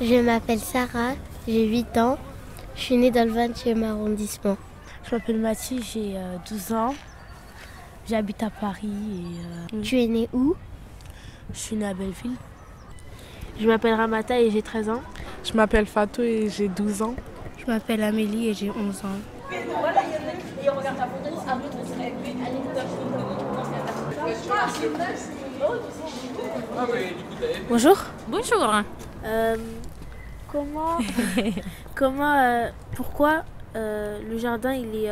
Je m'appelle Sarah, j'ai 8 ans. Je suis née dans le 20e arrondissement. Je m'appelle Mathilde, j'ai 12 ans. J'habite à Paris. Tu es née où? Je suis née à Belleville. Je m'appelle Ramata et j'ai 13 ans. Je m'appelle Fatou et j'ai 12 ans. Je m'appelle Amélie et j'ai 11 ans. Bonjour. Bonjour. Pourquoi le jardin il est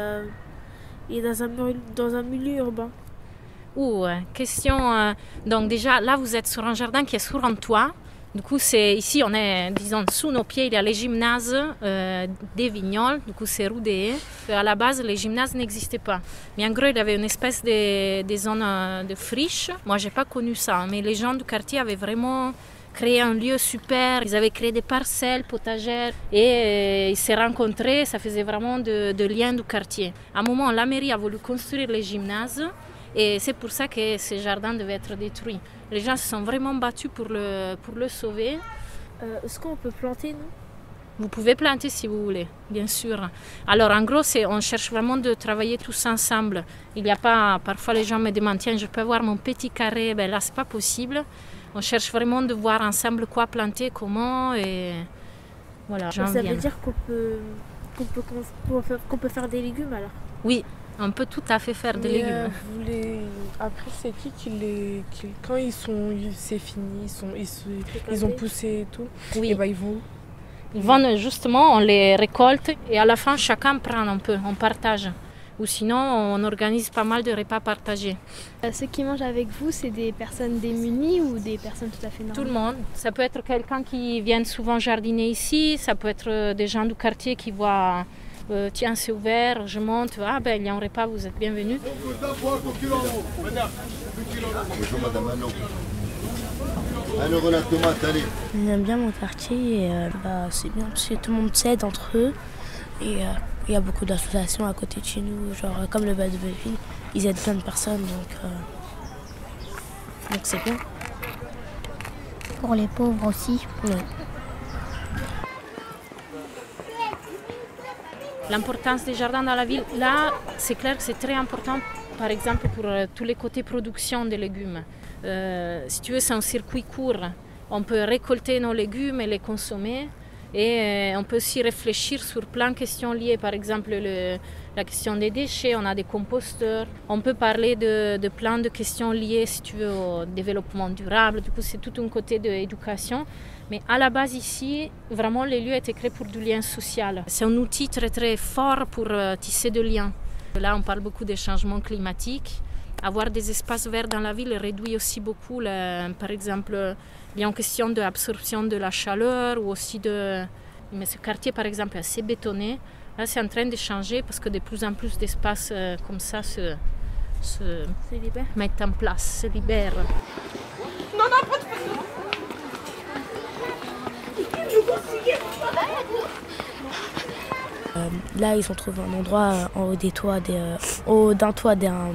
dans un milieu urbain? Question. Donc déjà, là, vous êtes sur un jardin qui est sur un toit. Du coup, ici, on est, disons, sous nos pieds, il y a les gymnases des Vignoles. Du coup, c'est Roudé. À la base, les gymnases n'existaient pas. Mais en gros, il y avait une espèce de zone de friche. Moi, je n'ai pas connu ça, mais les gens du quartier avaient vraiment créé un lieu super. Ils avaient créé des parcelles potagères et ils s'est rencontrés. Ça faisait vraiment de liens du quartier. À un moment, la mairie a voulu construire les gymnases. Et c'est pour ça que ce jardin devait être détruit. Les gens se sont vraiment battus pour le sauver. Est-ce qu'on peut planter, nous? Vous pouvez planter si vous voulez, bien sûr. Alors en gros, on cherche vraiment de travailler tous ensemble. Il n'y a pas, parfois les gens me demandent, tiens, je peux avoir mon petit carré, ben là, c'est pas possible. On cherche vraiment de voir ensemble quoi planter, comment, et voilà. Ça veut dire qu'on peut faire des légumes alors? Oui. On peut tout à fait faire des légumes. Après, c'est quand c'est fini, ils ont poussé et tout, oui. Et ben ils vont. Ils vont justement, on les récolte et à la fin, chacun prend un peu, on partage. Ou sinon, on organise pas mal de repas partagés. Ceux qui mangent avec vous, c'est des personnes démunies ou des personnes tout à fait normales? Tout le monde. Ça peut être quelqu'un qui vient souvent jardiner ici, ça peut être des gens du quartier qui voient... tiens, c'est ouvert, je monte, ah ben il y a un repas, vous êtes bienvenus. Bonjour madame Anno. 1 euro la tomate, allez. J'aime bien mon quartier, et, c'est bien parce que tout le monde s'aide entre eux. Et il y a beaucoup d'associations à côté de chez nous, genre comme le Bas de Belleville, ils aident plein de personnes, donc c'est bien. Pour les pauvres aussi. Ouais. L'importance des jardins dans la ville, là, c'est clair que c'est très important, par exemple, pour tous les côtés production des légumes. Si tu veux, c'est un circuit court. On peut récolter nos légumes et les consommer. Et on peut aussi réfléchir sur plein de questions liées, par exemple, la question des déchets, on a des composteurs. On peut parler de plein de questions liées, si tu veux, au développement durable. Du coup, c'est tout un côté d'éducation. Mais à la base ici, vraiment, les lieux étaient créés pour du lien social. C'est un outil très très fort pour tisser des liens. Là, on parle beaucoup des changements climatiques. Avoir des espaces verts dans la ville réduit aussi beaucoup, par exemple, il y a une question d'absorption de la chaleur ou aussi de... Mais ce quartier, par exemple, est assez bétonné. Là, c'est en train de changer parce que de plus en plus d'espaces comme ça se mettent en place, se libèrent. Non, non, pas de façon. Là, ils ont trouvé un endroit en haut des toits, d'un toit d'un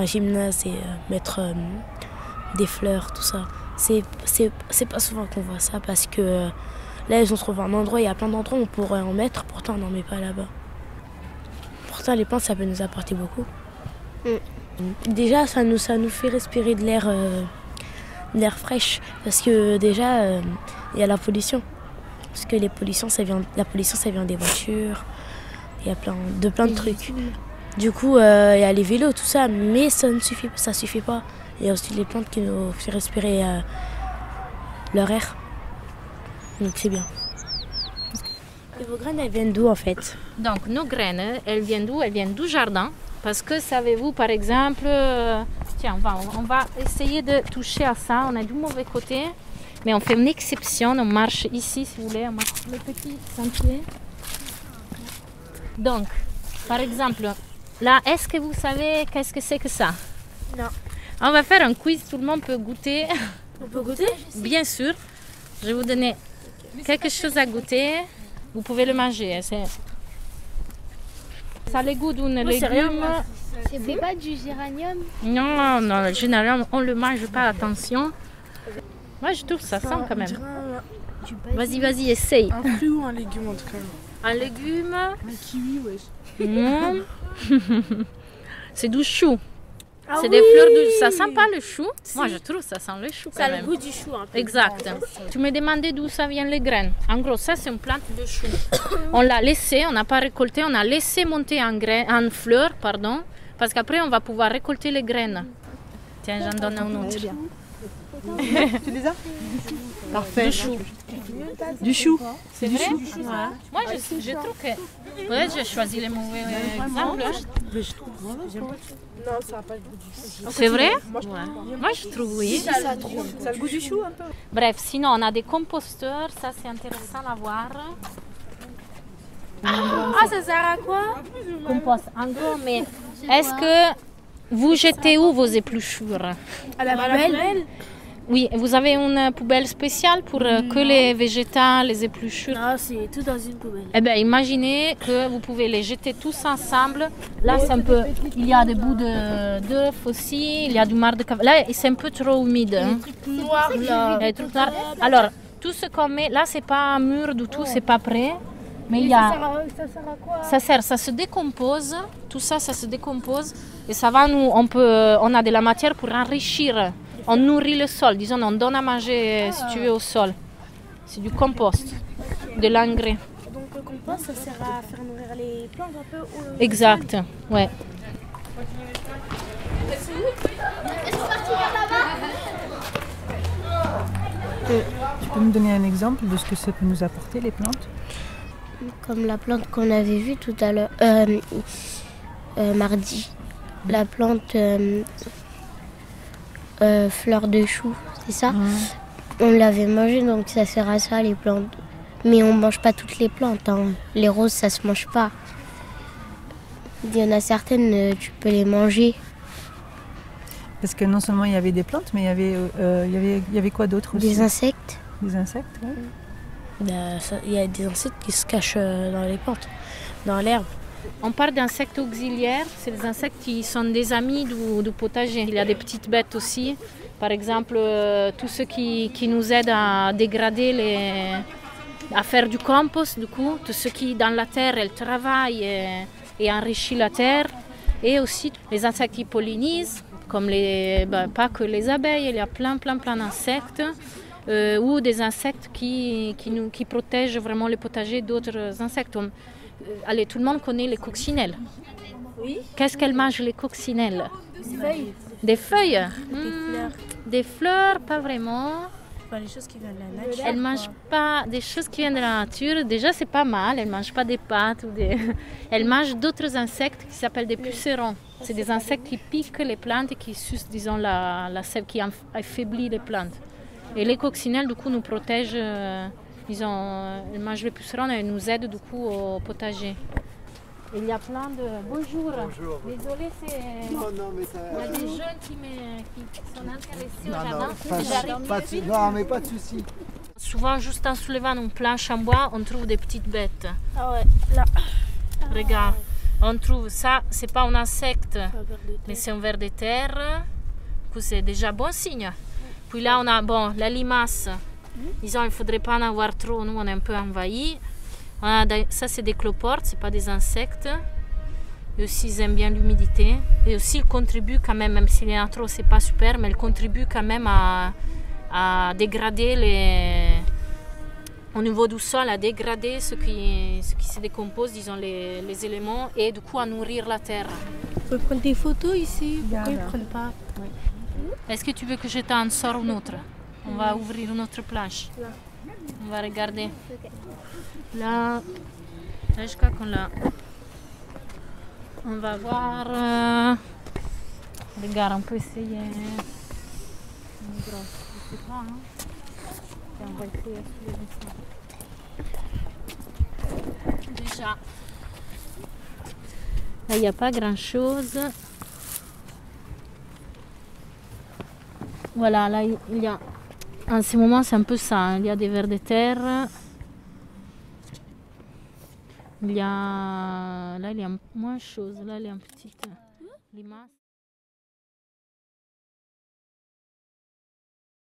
gymnase et mettre des fleurs, tout ça. C'est pas souvent qu'on voit ça parce que là, ils ont trouvé un endroit, il y a plein d'endroits où on pourrait en mettre, pourtant on n'en met pas là-bas. Pourtant, les plantes, ça peut nous apporter beaucoup. Déjà, ça nous fait respirer de l'air fraîche parce que déjà, il y a la pollution. Parce que la pollution, ça vient des voitures, il y a plein de trucs. Du coup, il y a les vélos, tout ça, mais ça suffit pas. Il y a aussi les plantes qui nous font respirer leur air. Donc c'est bien. Et vos graines, elles viennent d'où en fait? Donc nos graines, elles viennent d'où? Elles viennent du jardin. Parce que savez-vous, par exemple, tiens, on va essayer de toucher à ça. On est du mauvais côté. Mais on fait une exception, on marche ici si vous voulez, on marche le petit sentier. Donc, par exemple, là, est-ce que vous savez qu'est-ce que c'est que ça? Non. On va faire un quiz, tout le monde peut goûter. On peut goûter? Bien sûr. Je vais vous donner quelque chose à goûter. Vous pouvez le manger. Ça a le goût d'un légume C'est pas du géranium? Non, non, généralement, on le mange pas, attention. Moi, je trouve ça sent quand même. Vas-y, vas-y, essaye. Un fruit ou un légume en tout cas. Un légume. Un kiwi, wesh. C'est du chou. Ah C'est des fleurs de... Ça sent pas le chou? Moi, je trouve ça sent le chou quand Ça a même. le goût du chou un peu. Exact. Tu me demandais d'où ça vient les graines. En gros, ça c'est une plante de chou. On l'a laissé, on n'a pas récolté, on a laissé monter en fleurs, pardon, parce qu'après on va pouvoir récolter les graines. Tiens, j'en donne un autre. Tu les as? Parfait. Du chou. Du chou. C'est vrai? Ouais. Moi, je trouve que... Ouais, j'ai choisi les mauvais exemples. Non, ça n'a pas le goût du chou. C'est vrai? Moi, je trouve. Moi, je trouve oui. Ça a le goût du chou un peu. Bref, sinon, on a des composteurs. Ça, c'est intéressant à voir. Ah, ça sert à quoi? Compost. En gros, mais est-ce que vous jetez où vos épluchures? À la poubelle? Oui, vous avez une poubelle spéciale pour que les végétaux, les épluchures? Non, c'est tout dans une poubelle. Eh bien, imaginez que vous pouvez les jeter tous ensemble. Là, c'est un peu... Il y a des bouts d'œufs aussi, il y a du marc de café. Là, c'est un peu trop humide. Hein. Noir là. Il y a des trucs noirs. Alors, tout ce qu'on met... Là, c'est pas mûr du tout, c'est pas prêt. Mais il y a... Ça sert à quoi? Ça se décompose. Tout ça, ça se décompose. Et ça va nous... On a de la matière pour enrichir. On nourrit le sol, disons, on donne à manger, si tu veux, au sol. C'est du compost, de l'engrais. Donc le compost, ça sert à faire nourrir les plantes un peu? Exact, ouais. Tu peux me donner un exemple de ce que ça peut nous apporter, les plantes? Comme la plante qu'on avait vue tout à l'heure, mardi. La plante fleur de chou, c'est ça? On l'avait mangée, donc ça sert à ça, les plantes. Mais on mange pas toutes les plantes. Hein. Les roses, ça se mange pas. Il y en a certaines, tu peux les manger. Parce que non seulement il y avait des plantes, mais il y avait quoi d'autre aussi? Des insectes. Des insectes, oui. Il y a des insectes qui se cachent dans les plantes, dans l'herbe. On parle d'insectes auxiliaires, c'est des insectes qui sont des amis du potager. Il y a des petites bêtes aussi, par exemple tous ceux qui nous aident à dégrader, à faire du compost, du coup, tous ceux qui dans la terre elles travaillent et enrichissent la terre, et aussi les insectes qui pollinisent, comme pas que les abeilles, il y a plein d'insectes, ou des insectes qui protègent vraiment le potager d'autres insectes. Allez, tout le monde connaît les coccinelles. Oui. Qu'est-ce qu'elles mangent, les coccinelles? Des feuilles. Des feuilles? Des fleurs. Des fleurs, pas vraiment. Enfin, les choses qui viennent de la nature. Elles ne mangent pas des choses qui viennent de la nature. Déjà, c'est pas mal. Elles ne mangent pas des pâtes. Elles mangent d'autres insectes qui s'appellent des pucerons. C'est des insectes qui piquent les plantes et qui sucent, disons, la sève, qui affaiblit les plantes. Et les coccinelles, du coup, nous protègent. Elles mangent les pucerons et nous aident, du coup, au potager. Il y a plein de... Bonjour. Bonjour. Désolée, c'est... Non, mais ça... Il y a des jeunes qui sont intéressés au jardin. Non, mais pas de souci. Souvent, juste en soulevant une planche en bois, on trouve des petites bêtes. Ah ouais, là. Regarde, on trouve ça, c'est pas un insecte, mais c'est un ver de terre. Du coup, c'est déjà bon signe. Puis là, on a la limace. Disons, il ne faudrait pas en avoir trop, nous on est un peu envahis. Ça, c'est des cloportes, ce pas des insectes. Et aussi, ils aiment bien l'humidité. Et aussi, ils contribuent quand même s'il y en a trop, c'est pas super, mais ils contribuent quand même à dégrader au niveau du sol, à dégrader ce qui se décompose, disons, les éléments, et du coup à nourrir la terre. Vous pouvez prendre des photos ici? Pourquoi ils ne prennent pas? Oui. Est-ce que tu veux que je t'en sorte une autre? On va ouvrir une autre planche. Là. On va regarder. Là, je crois qu'on l'a. On va voir. Regarde, on peut essayer. Une grosse, je sais pas. Hein? Et on va essayer de soulever ça. Déjà, là, il n'y a pas grand-chose. Voilà, là, il y a. En ce moment, c'est un peu ça. Il y a des vers de terre. Là, il y a moins de choses. Là, il y a une petite. limaces.